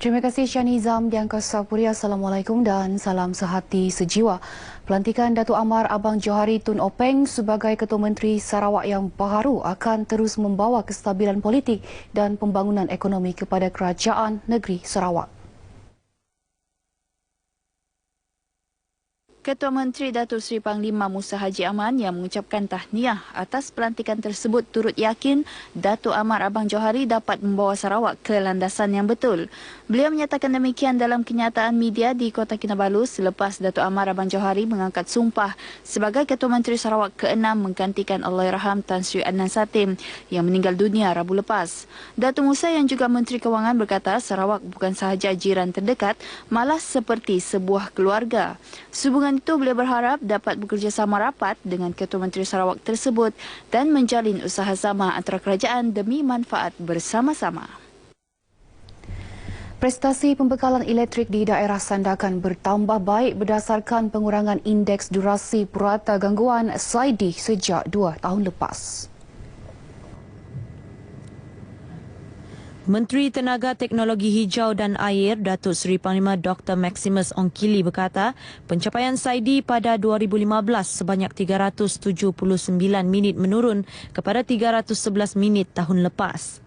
Terima kasih Syanizam di Angkasa Puri. Assalamualaikum dan salam sehati sejiwa. Pelantikan Datuk Amar Abang Johari Tun Openg sebagai Ketua Menteri Sarawak yang baharu akan terus membawa kestabilan politik dan pembangunan ekonomi kepada Kerajaan Negeri Sarawak. Ketua Menteri Datuk Seri Panglima Musa Haji Aman yang mengucapkan tahniah atas pelantikan tersebut turut yakin Datuk Amar Abang Johari dapat membawa Sarawak ke landasan yang betul. Beliau menyatakan demikian dalam kenyataan media di Kota Kinabalu selepas Datuk Amar Abang Johari mengangkat sumpah sebagai Ketua Menteri Sarawak ke-6 menggantikan Allahyarham Tan Sri Adnan Satim yang meninggal dunia Rabu lepas. Datuk Musa yang juga Menteri Kewangan berkata Sarawak bukan sahaja jiran terdekat, malah seperti sebuah keluarga. Sehubungan itu, beliau berharap dapat bekerjasama rapat dengan Ketua Menteri Sarawak tersebut dan menjalin usahasama antara kerajaan demi manfaat bersama-sama. Prestasi pembekalan elektrik di daerah Sandakan bertambah baik berdasarkan pengurangan indeks durasi purata gangguan SAIDI sejak 2 tahun lepas. Menteri Tenaga Teknologi Hijau dan Air Datuk Seri Panglima Dr. Maximus Ongkili berkata, pencapaian SAIDI pada 2015 sebanyak 379 minit menurun kepada 311 minit tahun lepas.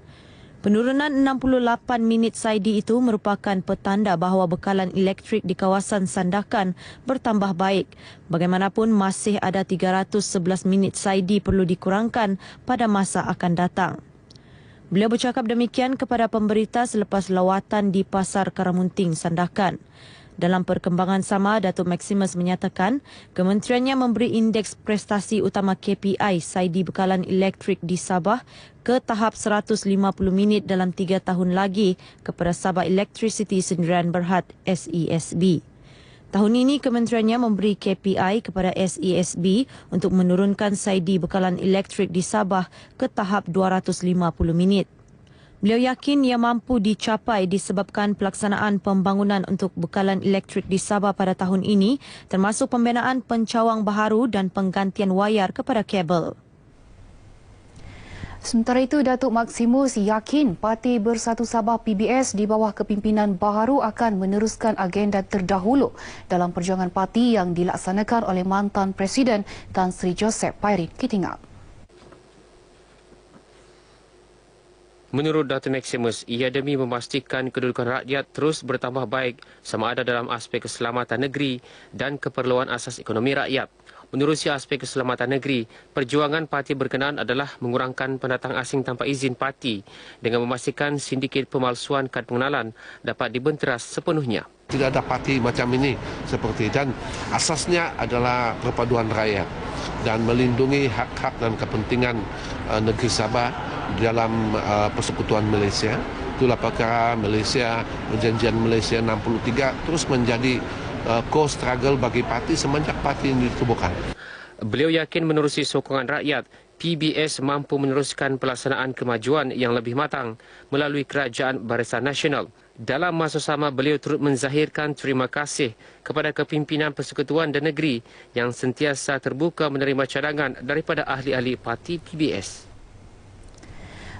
Penurunan 68 minit SAIDI itu merupakan petanda bahawa bekalan elektrik di kawasan Sandakan bertambah baik. Bagaimanapun masih ada 311 minit SAIDI perlu dikurangkan pada masa akan datang. Beliau bercakap demikian kepada pemberita selepas lawatan di Pasar Karamunting, Sandakan. Dalam perkembangan sama, Datuk Maximus menyatakan kementeriannya memberi indeks prestasi utama KPI SAIDI bekalan elektrik di Sabah ke tahap 150 minit dalam 3 tahun lagi kepada Sabah Electricity Sendirian Berhad SESB. Tahun ini, kementeriannya memberi KPI kepada SESB untuk menurunkan SAIDI bekalan elektrik di Sabah ke tahap 250 minit. Beliau yakin ia mampu dicapai disebabkan pelaksanaan pembangunan untuk bekalan elektrik di Sabah pada tahun ini, termasuk pembinaan pencawang baharu dan penggantian wayar kepada kabel. Sementara itu, Datuk Maximus yakin Parti Bersatu Sabah PBS di bawah kepimpinan baharu akan meneruskan agenda terdahulu dalam perjuangan parti yang dilaksanakan oleh mantan Presiden Tan Sri Joseph Pairin Kitingak. Menurut Datuk Maximus, ia demi memastikan kedudukan rakyat terus bertambah baik sama ada dalam aspek keselamatan negeri dan keperluan asas ekonomi rakyat. Menerusi aspek keselamatan negeri, perjuangan parti berkenaan adalah mengurangkan pendatang asing tanpa izin parti dengan memastikan sindiket pemalsuan kad pengenalan dapat dibenteras sepenuhnya. Tidak ada parti macam ini seperti dan asasnya adalah perpaduan rakyat dan melindungi hak-hak dan kepentingan negeri Sabah dalam persekutuan Malaysia. Itulah perkara Malaysia, perjanjian Malaysia 63 terus menjadi core struggle bagi parti semenjak parti ini ditubuhkan. Beliau yakin menerusi sokongan rakyat, PBS mampu meneruskan pelaksanaan kemajuan yang lebih matang melalui Kerajaan Barisan Nasional. Dalam masa sama, beliau turut menzahirkan terima kasih kepada kepimpinan Persekutuan dan Negeri yang sentiasa terbuka menerima cadangan daripada ahli-ahli parti PBS.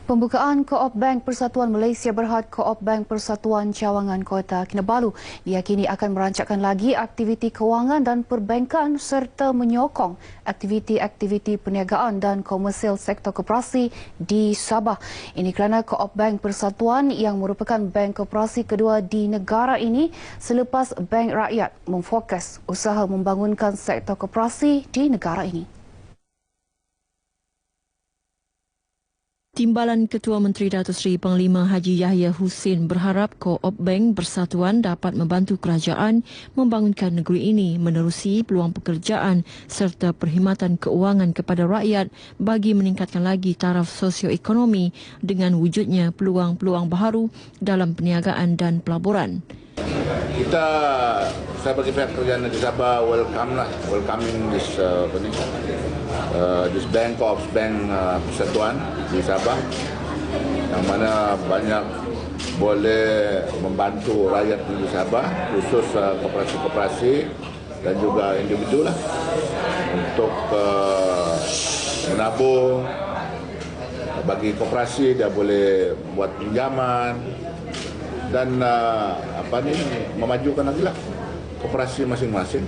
Pembukaan Co-op Bank Persatuan Malaysia Berhad Co-op Bank Persatuan Cawangan Kota Kinabalu diyakini akan merancangkan lagi aktiviti kewangan dan perbankan serta menyokong aktiviti-aktiviti perniagaan dan komersial sektor koperasi di Sabah. Ini kerana Co-op Bank Persatuan yang merupakan bank koperasi kedua di negara ini selepas Bank Rakyat memfokus usaha membangunkan sektor koperasi di negara ini. Timbalan Ketua Menteri Datuk Seri Panglima Haji Yahya Hussein berharap Co-op Bank Persatuan dapat membantu kerajaan membangunkan negeri ini menerusi peluang pekerjaan serta perkhidmatan keuangan kepada rakyat bagi meningkatkan lagi taraf sosioekonomi dengan wujudnya peluang-peluang baharu dalam perniagaan dan pelaburan. Saya bagi pihak kerajaan negeri Sabah welcoming this bank Co-op Bank Persatuan di Sabah yang mana banyak boleh membantu rakyat negeri Sabah khusus koperasi-koperasi dan juga individu lah untuk menabung. Bagi koperasi dia boleh buat pinjaman dan memajukan lagi lah koperasi masing-masing.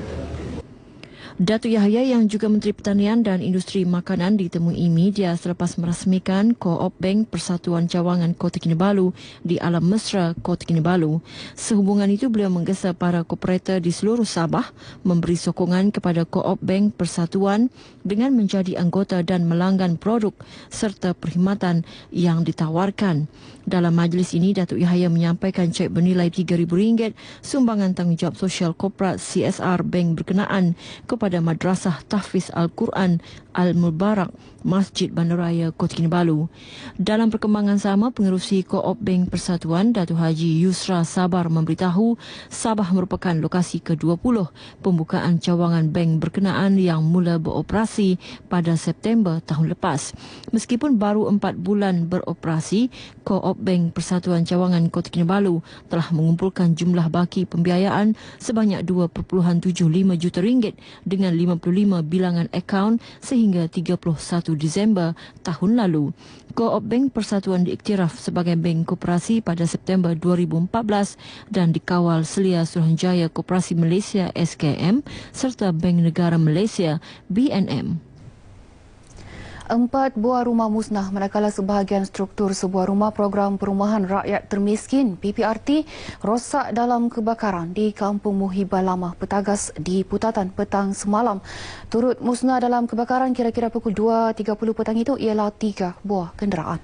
Datuk Yahya yang juga Menteri Pertanian dan Industri Makanan ditemui media selepas merasmikan Co-op Bank Persatuan Cawangan Kota Kinabalu di Alam Mesra, Kota Kinabalu. Sehubungan itu, beliau menggesa para kooperator di seluruh Sabah memberi sokongan kepada Co-op Bank Persatuan dengan menjadi anggota dan melanggan produk serta perkhidmatan yang ditawarkan. Dalam majlis ini, Datuk Yahya menyampaikan cek bernilai RM3,000 sumbangan tanggungjawab sosial korporat CSR bank berkenaan kepada Madrasah Tahfiz Al-Quran Al-Mubarak, Masjid Bandaraya Kota Kinabalu. Dalam perkembangan sama, pengerusi Co-op Bank Persatuan, Datuk Haji Yusra Sabar memberitahu Sabah merupakan lokasi ke-20 pembukaan cawangan bank berkenaan yang mula beroperasi pada September tahun lepas. Meskipun baru 4 bulan beroperasi, Co-op Bank Persatuan Cawangan Kota Kinabalu telah mengumpulkan jumlah baki pembiayaan sebanyak RM2.75 juta dengan 55 bilangan akaun sehingga 31 Disember tahun lalu. Co-op Bank Persatuan diiktiraf sebagai bank koperasi pada September 2014 dan dikawal Selia Suruhanjaya Koperasi Malaysia SKM serta Bank Negara Malaysia BNM. 4 buah rumah musnah manakala sebahagian struktur sebuah rumah program perumahan rakyat termiskin PPRT rosak dalam kebakaran di Kampung Muhibah Lama, Petagas di Putatan petang semalam. Turut musnah dalam kebakaran kira-kira pukul 2.30 petang itu ialah 3 buah kenderaan.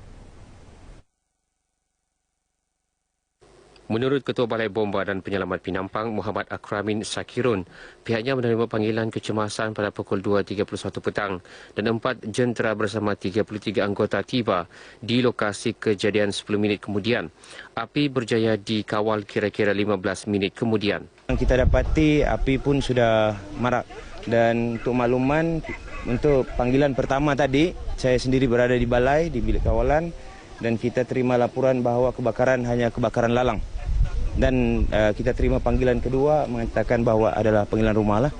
Menurut Ketua Balai Bomba dan Penyelamat Pinampang, Muhammad Akramin Sakirun, pihaknya menerima panggilan kecemasan pada pukul 2.31 petang dan 4 jentera bersama 33 anggota tiba di lokasi kejadian 10 minit kemudian. Api berjaya dikawal kira-kira 15 minit kemudian. Kita dapati api pun sudah marak, dan untuk makluman, untuk panggilan pertama tadi, saya sendiri berada di balai, di bilik kawalan, dan kita terima laporan bahawa kebakaran hanya kebakaran lalang. Dan kita terima panggilan kedua mengatakan bahawa adalah panggilan rumah lah.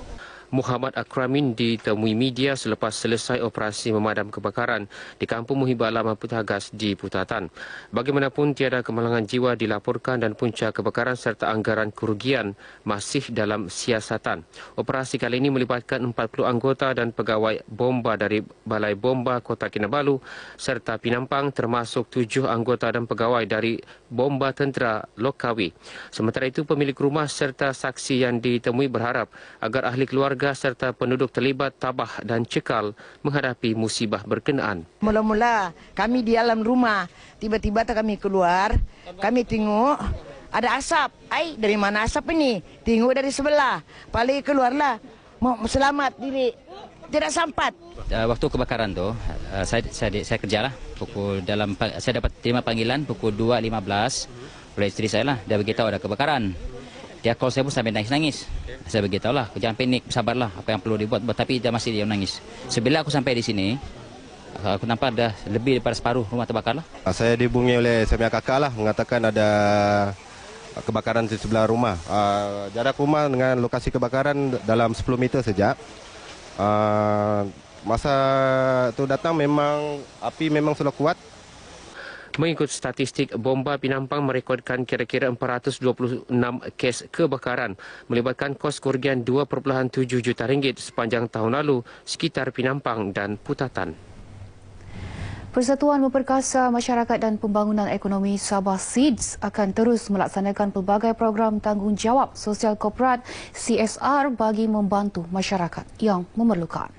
Muhammad Akramin ditemui media selepas selesai operasi memadam kebakaran di Kampung Muhibah Lama Petagas di Putatan. Bagaimanapun tiada kemalangan jiwa dilaporkan dan punca kebakaran serta anggaran kerugian masih dalam siasatan. Operasi kali ini melibatkan 40 anggota dan pegawai bomba dari Balai Bomba Kota Kinabalu serta Pinampang, termasuk 7 anggota dan pegawai dari Bomba Tentera Lokawi. Sementara itu, pemilik rumah serta saksi yang ditemui berharap agar ahli keluarga serta penduduk terlibat tabah dan cekal menghadapi musibah berkenaan. Mula-mula kami di dalam rumah, tiba-tiba kami keluar, kami tengok ada asap. Dari mana asap ini? Tengok dari sebelah. Paling keluarlah, mau selamat diri, tidak sampat. Waktu kebakaran tu, saya kerjalah. Saya dapat terima panggilan pukul 2.15 oleh isteri saya lah. Dia beritahu ada kebakaran. Dia call saya pun sampai nangis-nangis. Saya beritahu lah, jangan panik, sabarlah, apa yang perlu dibuat. Tapi dia masih nangis. Sebila aku sampai di sini, aku nampak dah lebih daripada separuh rumah terbakar lah. Saya dihubungi oleh saya punya kakak lah, mengatakan ada kebakaran di sebelah rumah. Jarak rumah dengan lokasi kebakaran dalam 10 meter saja. Masa itu datang memang api memang sudah kuat. Mengikut statistik, Bomba Pinampang merekodkan kira-kira 426 kes kebakaran melibatkan kos kerugian RM2.7 juta sepanjang tahun lalu sekitar Pinampang dan Putatan. Persatuan Memperkasa Masyarakat dan Pembangunan Ekonomi Sabah SEEDS akan terus melaksanakan pelbagai program tanggungjawab sosial korporat CSR bagi membantu masyarakat yang memerlukan.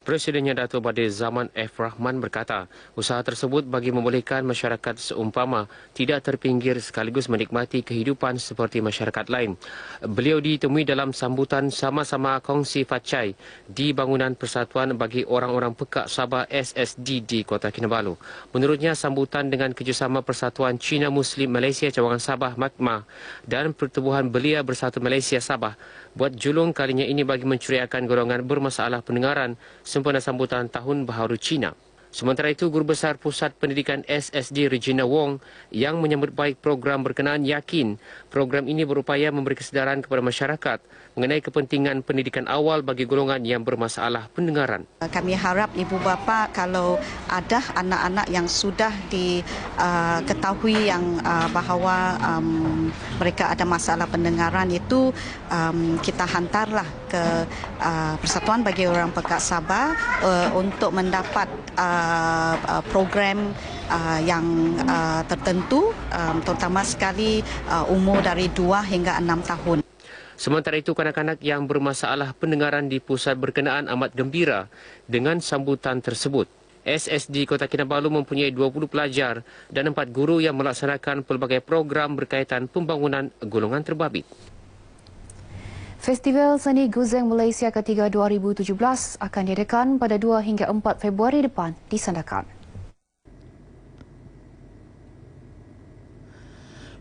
Presidennya Dato' Badir Zaman F. Rahman berkata, usaha tersebut bagi membolehkan masyarakat seumpama tidak terpinggir sekaligus menikmati kehidupan seperti masyarakat lain. Beliau ditemui dalam sambutan sama-sama kongsi facai di Bangunan Persatuan bagi Orang-Orang Pekak Sabah SSD di Kota Kinabalu. Menurutnya, sambutan dengan kerjasama Persatuan Cina Muslim Malaysia Cawangan Sabah MAKMA dan Pertubuhan Belia Bersatu Malaysia Sabah buat julung kalinya ini bagi menceriakan golongan bermasalah pendengaran sempena sambutan Tahun Baharu Cina. Sementara itu, Guru Besar Pusat Pendidikan SSD Regina Wong yang menyambut baik program berkenaan yakin program ini berupaya memberi kesedaran kepada masyarakat mengenai kepentingan pendidikan awal bagi golongan yang bermasalah pendengaran. Kami harap ibu bapa kalau ada anak-anak yang sudah diketahui yang bahawa mereka ada masalah pendengaran itu kita hantarlah ke Persatuan bagi Orang Pekak Sabah untuk mendapat program yang tertentu, terutama sekali umur dari 2 hingga 6 tahun. Sementara itu, kanak-kanak yang bermasalah pendengaran di pusat berkenaan amat gembira dengan sambutan tersebut. SSD Kota Kinabalu mempunyai 20 pelajar dan 4 guru yang melaksanakan pelbagai program berkaitan pembangunan golongan terbabit. Festival Seni Guzeng Malaysia ketiga 2017 akan diadakan pada 2 hingga 4 Februari depan di Sandakan.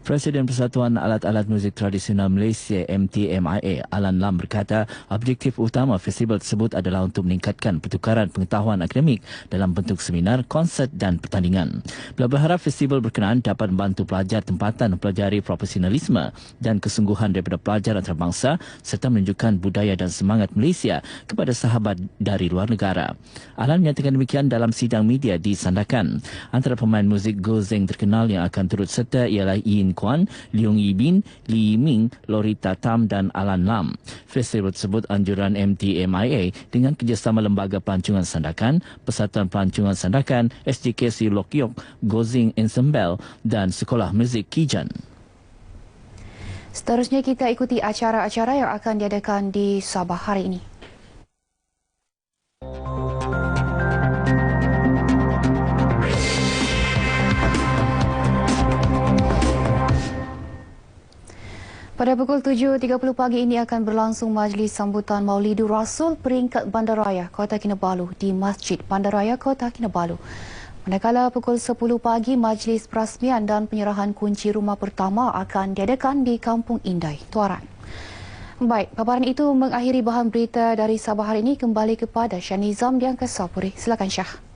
Presiden Persatuan Alat-Alat Muzik Tradisional Malaysia MTMIA, Alan Lam berkata objektif utama festival tersebut adalah untuk meningkatkan pertukaran pengetahuan akademik dalam bentuk seminar, konsert dan pertandingan. Beliau berharap festival berkenaan dapat membantu pelajar tempatan mempelajari profesionalisme dan kesungguhan daripada pelajar antarabangsa serta menunjukkan budaya dan semangat Malaysia kepada sahabat dari luar negara. Alan menyatakan demikian dalam sidang media di Sandakan. Antara pemain muzik Guzeng terkenal yang akan turut serta ialah Yin Kwan, Leong Yibin, Lee Ming, Lorita Tam dan Alan Lam. Festival tersebut anjuran MTMIA dengan kerjasama Lembaga Pelancongan Sandakan, Persatuan Pelancongan Sandakan, SJKC Lokyok, Guzeng Ensemble dan Sekolah Muzik Kijan. Seterusnya kita ikuti acara-acara yang akan diadakan di Sabah hari ini. Pada pukul 7.30 pagi ini akan berlangsung majlis sambutan Maulidur Rasul peringkat Bandaraya Kota Kinabalu di Masjid Bandaraya Kota Kinabalu. Manakala pukul 10 pagi majlis perasmian dan penyerahan kunci rumah pertama akan diadakan di Kampung Indai, Tuaran. Baik, paparan itu mengakhiri bahan berita dari Sabah hari ini. Kembali kepada Syah Nizam di Angkasa Puri. Silakan Syah.